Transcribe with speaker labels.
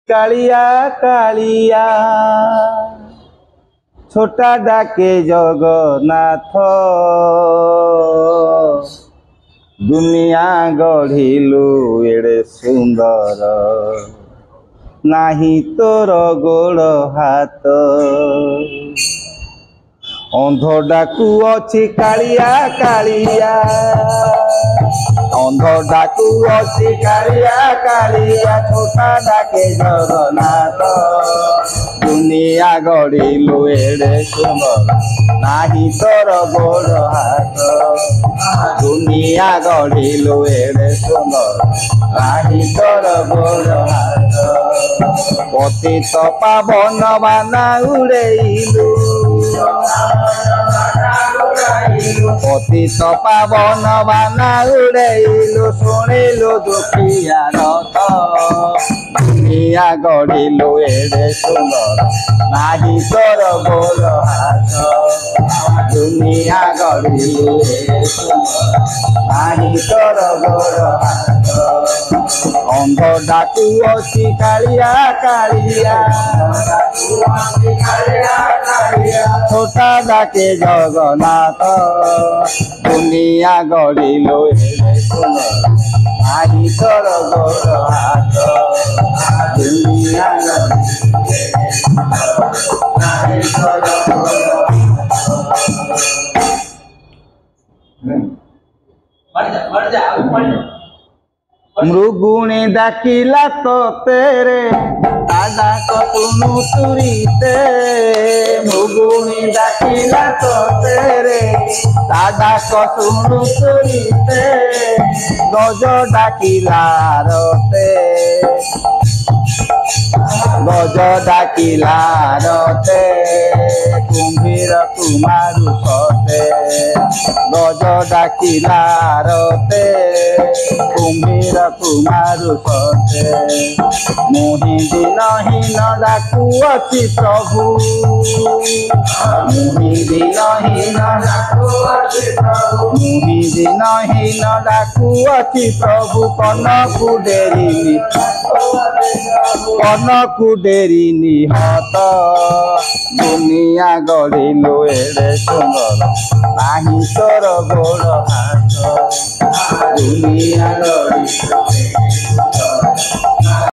Speaker 1: कालिया कालिया छोटा डाके जगन्नाथ दुनिया गढ़िलु एड़े सुंदर नाही तोर गोड़ हाथ अंध डाकू अच्छी कालिया कालिया अंध डाकू अच्छी कालिया कालिया छोटा डाके जगन्नाथ दुनिया गढ़िलु एड़े सुंदर नाही तोर गोड़ हाथ दुनिया गढ़िलु एड़े सुंदर नाही तोर गोड़ हाथ पतित पावन बाना उड़ेलु पतित पावन बाना उड़ेलु शुणिलु दुखिया रथ दुनिया गढ़िलु एड़े सुंदर नाही तोर गोड़ हाथ दुनिया गढ़िलु एड़े सुंदर नाही तोर गोड़ हाथ अंध डाकू अच्छी कालिया कालिया छोटा डाके जगन्नाथ दुनिया गढ़िलु एड़े सुंदर नाही तोर गोड़ हाथ दुनिया नाही तोर मृगुणी डाकिला तो तेरे दादा कतुनु तुरीते मृगुणी डाकिला तो तेरे दादा कतुनु तुरीते गज डाकिला रते गज डाकिला रते कुम्भीर कुमारु सते गज डाकिला रते कुम्भीर कुमारु सते मुहि दिनहीन डाकू अच्छी प्रभु मुहि दिनहीन डाकू अच्छी प्रभु मुहि दिनहीन डाकू अच्छी प्रभु कनकु डेरी निहत दुनिया गढ़िलु एड़े सुंदर नाही तोर गोड़ हाथ दुनिया गढ़िलु